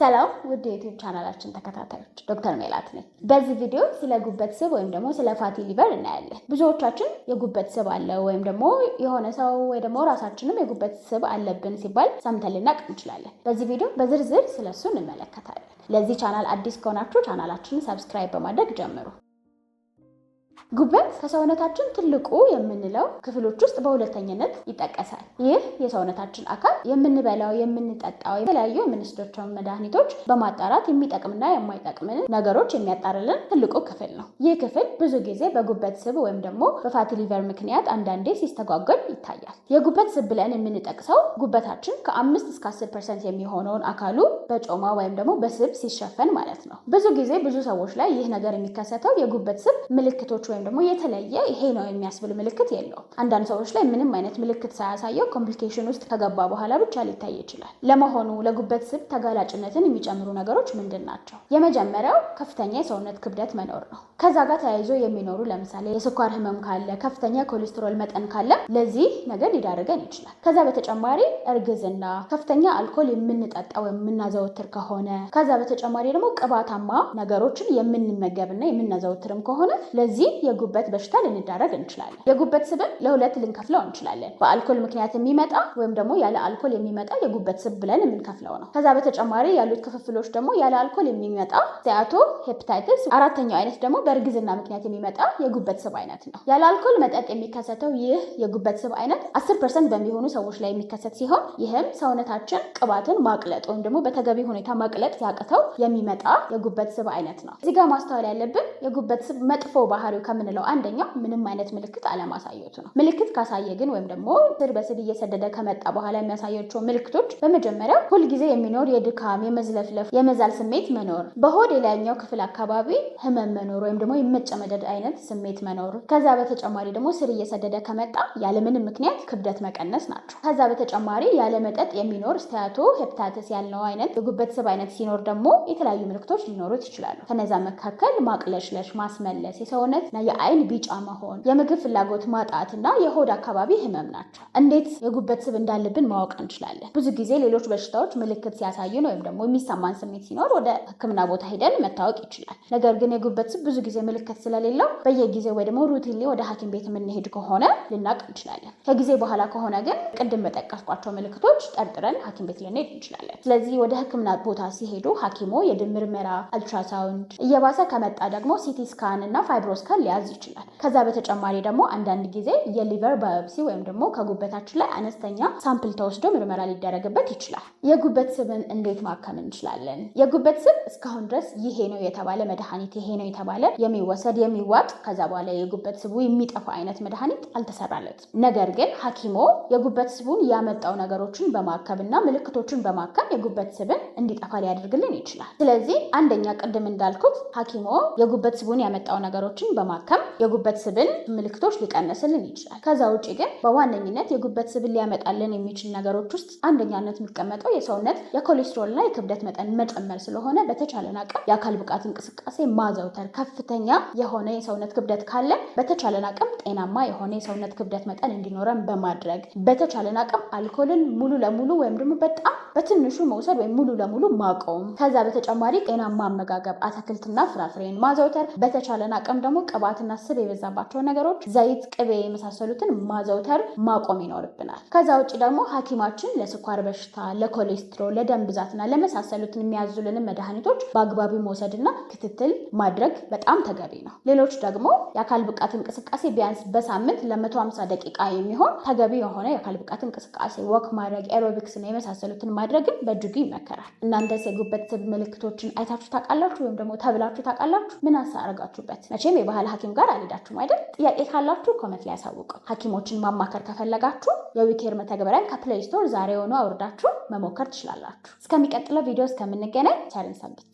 ሰላም ውድ የዩቲዩብ ቻናላችን ተከታታዮች ዶክተር ሜላት ነኝ። በዚህ ቪዲዮ ስለ ጉበት ስብ ወይም ደግሞ ስለ ፋቲ ሊቨር እናያለን። ብዙዎቻችን የጉበት ስብ አለ ወይም ደግሞ የሆነ ሰው ወይ ደግሞ ራሳችንም የጉበት ስብ አለብን ሲባል ሰምተን ልናቅ እንችላለን። በዚህ ቪዲዮ በዝርዝር ስለሱ እንመለከታለን። ለዚህ ቻናል አዲስ ከሆናችሁ ቻናላችንን ሰብስክራይብ በማድረግ ጀምሩ። ጉበት ከሰውነታችን ትልቁ የምንለው ክፍሎች ውስጥ በሁለተኝነት ይጠቀሳል። ይህ የሰውነታችን አካል የምንበላው፣ የምንጠጣው፣ የተለያዩ የምንወስዳቸው መድኃኒቶች በማጣራት የሚጠቅምና የማይጠቅምን ነገሮች የሚያጣርልን ትልቁ ክፍል ነው። ይህ ክፍል ብዙ ጊዜ በጉበት ስብ ወይም ደግሞ በፋቲ ሊቨር ምክንያት አንዳንዴ ሲስተጓጎል ይታያል። የጉበት ስብ ብለን የምንጠቅሰው ጉበታችን ከ5 እስከ 10% የሚሆነውን አካሉ በጮማ ወይም ደግሞ በስብ ሲሸፈን ማለት ነው። ብዙ ጊዜ ብዙ ሰዎች ላይ ይህ ነገር የሚከሰተው የጉበት ስብ ምልክቶች ወይም ደግሞ የተለየ ይሄ ነው የሚያስብል ምልክት የለውም። አንዳንድ ሰዎች ላይ ምንም አይነት ምልክት ሳያሳየው ኮምፕሊኬሽን ውስጥ ከገባ በኋላ ብቻ ሊታይ ይችላል። ለመሆኑ ለጉበት ስብ ተጋላጭነትን የሚጨምሩ ነገሮች ምንድን ናቸው? የመጀመሪያው ከፍተኛ የሰውነት ክብደት መኖር ነው። ከዛ ጋር ተያይዞ የሚኖሩ ለምሳሌ የስኳር ህመም ካለ፣ ከፍተኛ ኮሌስትሮል መጠን ካለ ለዚህ ነገር ሊዳርገን ይችላል። ከዛ በተጨማሪ እርግዝና፣ ከፍተኛ አልኮል የምንጠጣ ወይም የምናዘወትር ከሆነ፣ ከዛ በተጨማሪ ደግሞ ቅባታማ ነገሮችን የምንመገብና የምናዘወትርም ከሆነ ለዚህ የጉበት በሽታ ልንዳረግ እንችላለን። የጉበት ስብን ለሁለት ልንከፍለው እንችላለን። በአልኮል ምክንያት የሚመጣ ወይም ደግሞ ያለ አልኮል የሚመጣ የጉበት ስብ ብለን የምንከፍለው ነው። ከዛ በተጨማሪ ያሉት ክፍፍሎች ደግሞ ያለ አልኮል የሚመጣ ስቲያቶ ሄፓታይተስ፣ አራተኛው አይነት ደግሞ በእርግዝና ምክንያት የሚመጣ የጉበት ስብ አይነት ነው። ያለ አልኮል መጠጥ የሚከሰተው ይህ የጉበት ስብ አይነት 10% በሚሆኑ ሰዎች ላይ የሚከሰት ሲሆን ይህም ሰውነታችን ቅባትን ማቅለጥ ወይም ደግሞ በተገቢ ሁኔታ ማቅለጥ ሲያቅተው የሚመጣ የጉበት ስብ አይነት ነው። እዚህ ጋር ማስተዋል ያለብን የጉበት ስብ መጥፎ ባህሪው ከምንለው አንደኛው ምንም አይነት ምልክት አለማሳየቱ ነው። ምልክት ካሳየ ግን ወይም ደግሞ ስር በስር እየሰደደ ከመጣ በኋላ የሚያሳያቸው ምልክቶች በመጀመሪያ ሁልጊዜ የሚኖር የድካም፣ የመዝለፍለፍ፣ የመዛል ስሜት መኖር፣ በሆድ የላይኛው ክፍል አካባቢ ህመም መኖር ወይም ደግሞ የመጨመደድ አይነት ስሜት መኖር፣ ከዛ በተጨማሪ ደግሞ ስር እየሰደደ ከመጣ ያለምንም ምክንያት ክብደት መቀነስ ናቸው። ከዛ በተጨማሪ ያለመጠጥ የሚኖር ስቲያቶ ሄፓታይተስ ያልነው አይነት የጉበት ስብ አይነት ሲኖር ደግሞ የተለያዩ ምልክቶች ሊኖሩት ይችላሉ። ከነዛ መካከል ማቅለሽለሽ፣ ማስመለስ፣ የሰውነት የአይን ቢጫ መሆን፣ የምግብ ፍላጎት ማጣት እና የሆድ አካባቢ ህመም ናቸው። እንዴት የጉበት ስብ እንዳለብን ማወቅ እንችላለን? ብዙ ጊዜ ሌሎች በሽታዎች ምልክት ሲያሳዩን ወይም ደግሞ የሚሰማን ስሜት ሲኖር ወደ ሕክምና ቦታ ሄደን መታወቅ ይችላል። ነገር ግን የጉበት ስብ ብዙ ጊዜ ምልክት ስለሌለው በየጊዜው ወይ ደግሞ ሩቲንሊ ወደ ሐኪም ቤት የምንሄድ ከሆነ ልናቅ እንችላለን። ከጊዜ በኋላ ከሆነ ግን ቅድም በጠቀስኳቸው ምልክቶች ጠርጥረን ሐኪም ቤት ልንሄድ እንችላለን። ስለዚህ ወደ ሕክምና ቦታ ሲሄዱ ሐኪሙ የደም ምርመራ፣ አልትራሳውንድ፣ እየባሰ ከመጣ ደግሞ ሲቲ ስካን እና ፋይብሮስካን ሊያዝ ይችላል። ከዛ በተጨማሪ ደግሞ አንዳንድ ጊዜ የሊቨር ባዮፕሲ ወይም ደግሞ ከጉበታችን ላይ አነስተኛ ሳምፕል ተወስዶ ምርመራ ሊደረግበት ይችላል። የጉበት ስብን እንዴት ማከም እንችላለን? የጉበት ስብ እስካሁን ድረስ ይሄ ነው የተባለ መድኃኒት፣ ይሄ ነው የተባለ የሚወሰድ የሚዋጥ ከዛ በኋላ የጉበት ስቡ የሚጠፋ አይነት መድኃኒት አልተሰራለትም። ነገር ግን ሐኪሞ የጉበት ስቡን ያመጣው ነገሮችን በማከምና ምልክቶችን በማከም የጉበት ስብን እንዲጠፋ ሊያደርግልን ይችላል። ስለዚህ አንደኛ ቅድም እንዳልኩት ሐኪሞ የጉበት ስቡን ያመጣው ነገሮችን በማከም የጉበት ስብን ምልክቶች ሊቀንስልን ይችላል። ከዛ ውጭ ግን በዋነኝነት የጉበት ስብን ሊያመጣልን የሚችል ነገሮች ውስጥ አንደኛነት የሚቀመጠው የሰውነት የኮሌስትሮልና የክብደት መጠን መጨመር ስለሆነ በተቻለን አቅም የአካል ብቃት እንቅስቃሴ ማዘውተር፣ ከፍተኛ የሆነ የሰውነት ክብደት ካለ በተቻለን አቅም ጤናማ የሆነ የሰውነት ክብደት መጠን እንዲኖረን በማድረግ በተቻለን አቅም አልኮልን ሙሉ ለሙሉ ወይም ደግሞ በጣም በትንሹ መውሰድ ወይም ሙሉ ለሙሉ ማቆም፣ ከዛ በተጨማሪ ጤናማ አመጋገብ፣ አትክልትና ፍራፍሬን ማዘውተር፣ በተቻለን አቅም ደግሞ ቅባትና ስብ የበዛባቸው ነገሮች ዘይት፣ ቅቤ የመሳሰሉትን ማዘውተር ማቆም ይኖርብናል። ከዛ ውጭ ደግሞ ሐኪማችን ለስኳር በሽታ፣ ለኮሌስትሮል፣ ለደም ብዛትና ለመሳሰሉትን የሚያዙልንን መድኃኒቶች በአግባቡ መውሰድና ክትትል ማድረግ በጣም ተገቢ ነው። ሌሎች ደግሞ የአካል ብቃት እንቅስቃሴ ቢያንስ በሳምንት ለ150 ደቂቃ የሚሆን ተገቢ የሆነ የአካል ብቃት እንቅስቃሴ ወክ ማድረግ፣ ኤሮቢክስና የመሳሰሉትን ማድረግን በእጅጉ ይመከራል። እናንተስ የጉበት ስብ ምልክቶችን አይታችሁ ታውቃላችሁ ወይም ደግሞ ተብላችሁ ታውቃላችሁ? ምን አሳረጋችሁበት? መቼም የባህል ሐኪም ጋር አልሄዳችሁም አይደል? ጥያቄ ካላችሁ ኮመንት ላይ ያሳውቁ። ሐኪሞችን ማማከር ከፈለጋችሁ የዊኬር መተግበሪያን ከፕሌይ ስቶር ዛሬውኑ አውርዳችሁ መሞከር ትችላላችሁ። እስከሚቀጥለው ቪዲዮ እስከምንገናኝ ቸርን ሰንብት።